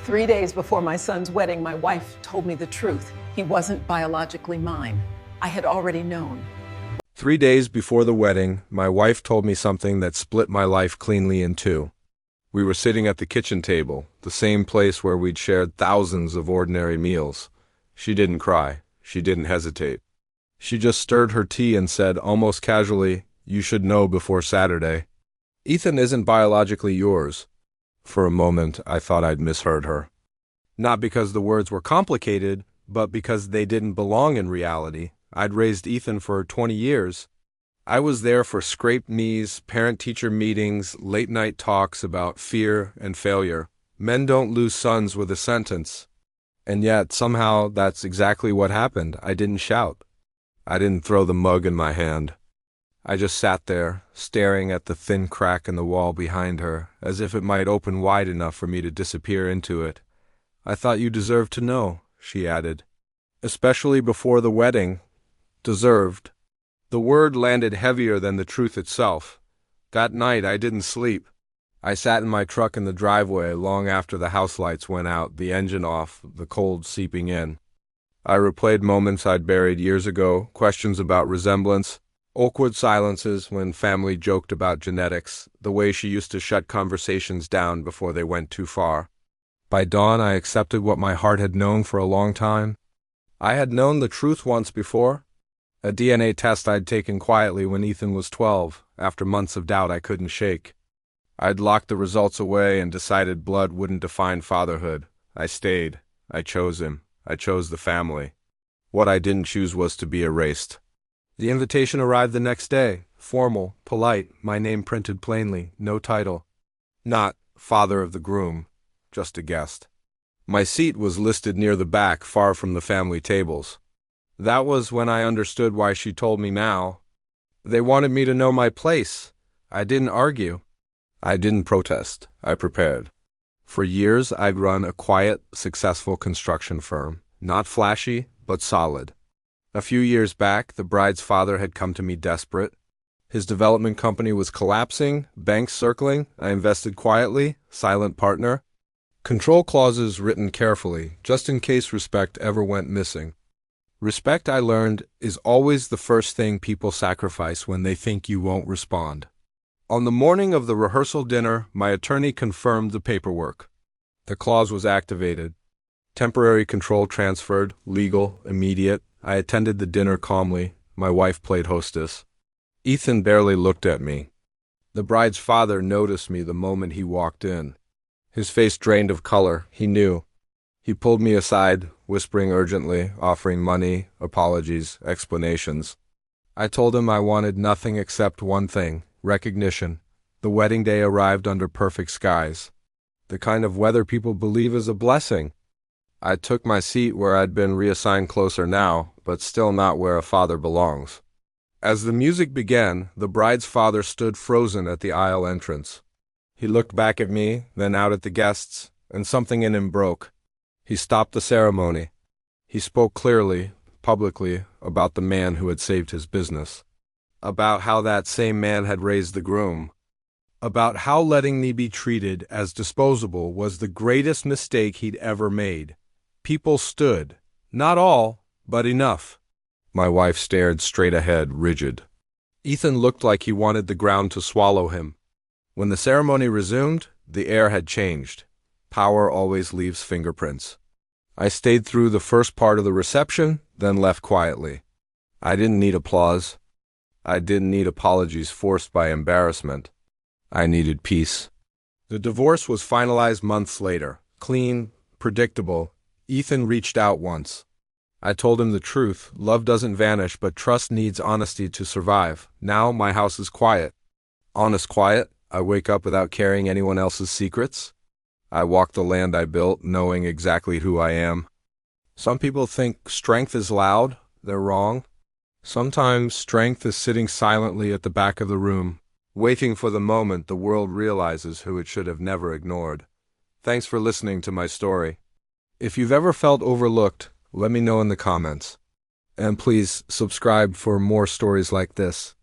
3 days before my son's wedding, my wife told me the truth. He wasn't biologically mine. I had already known. 3 days before the wedding, my wife told me something that split my life cleanly in two. We were sitting at the kitchen table, the same place where we'd shared thousands of ordinary meals. She didn't cry. She didn't hesitate. She just stirred her tea and said, almost casually, "You should know before Saturday. Ethan isn't biologically yours." For a moment, I thought I'd misheard her. Not because the words were complicated, but because they didn't belong in reality. I'd raised Ethan for 20 years. I was there for scraped knees, parent-teacher meetings, late-night talks about fear and failure. Men don't lose sons with a sentence. And yet, somehow, that's exactly what happened. I didn't shout. I didn't throw the mug in my hand. I just sat there, staring at the thin crack in the wall behind her, as if it might open wide enough for me to disappear into it. "I thought you deserved to know," she added. "Especially before the wedding." Deserved. The word landed heavier than the truth itself. That night I didn't sleep. I sat in my truck in the driveway long after the house lights went out, the engine off, the cold seeping in. I replayed moments I'd buried years ago, questions about resemblance, awkward silences when family joked about genetics, the way she used to shut conversations down before they went too far. By dawn, I accepted what my heart had known for a long time. I had known the truth once before. A DNA test I'd taken quietly when Ethan was 12, after months of doubt I couldn't shake. I'd locked the results away and decided blood wouldn't define fatherhood. I stayed. I chose him. I chose the family. What I didn't choose was to be erased. The invitation arrived the next day, formal, polite, my name printed plainly, no title. Not father of the groom, just a guest. My seat was listed near the back, far from the family tables. That was when I understood why she told me now. They wanted me to know my place. I didn't argue. I didn't protest. I prepared. For years, I'd run a quiet, successful construction firm. Not flashy, but solid. A few years back, the bride's father had come to me desperate. His development company was collapsing, banks circling. I invested quietly, silent partner. Control clauses written carefully, just in case respect ever went missing. Respect, I learned, is always the first thing people sacrifice when they think you won't respond. On the morning of the rehearsal dinner, my attorney confirmed the paperwork. The clause was activated. Temporary control transferred, legal, immediate. I attended the dinner calmly. My wife played hostess. Ethan barely looked at me. The bride's father noticed me the moment he walked in. His face drained of color. He knew. He pulled me aside, whispering urgently, offering money, apologies, explanations. I told him I wanted nothing except one thing, recognition. The wedding day arrived under perfect skies. The kind of weather people believe is a blessing. I took my seat where I'd been reassigned closer now, but still not where a father belongs. As the music began, the bride's father stood frozen at the aisle entrance. He looked back at me, then out at the guests, and something in him broke. He stopped the ceremony. He spoke clearly, publicly, about the man who had saved his business. About how that same man had raised the groom. About how letting me be treated as disposable was the greatest mistake he'd ever made. People stood. Not all, but enough. My wife stared straight ahead, rigid. Ethan looked like he wanted the ground to swallow him. When the ceremony resumed, the air had changed. Power always leaves fingerprints. I stayed through the first part of the reception, then left quietly. I didn't need applause. I didn't need apologies forced by embarrassment. I needed peace. The divorce was finalized months later. Clean, predictable. Ethan reached out once. I told him the truth. Love doesn't vanish, but trust needs honesty to survive. Now my house is quiet. Honest quiet. I wake up without carrying anyone else's secrets. I walk the land I built, knowing exactly who I am. Some people think strength is loud. They're wrong. Sometimes strength is sitting silently at the back of the room, waiting for the moment the world realizes who it should have never ignored. Thanks for listening to my story. If you've ever felt overlooked, let me know in the comments. And please subscribe for more stories like this.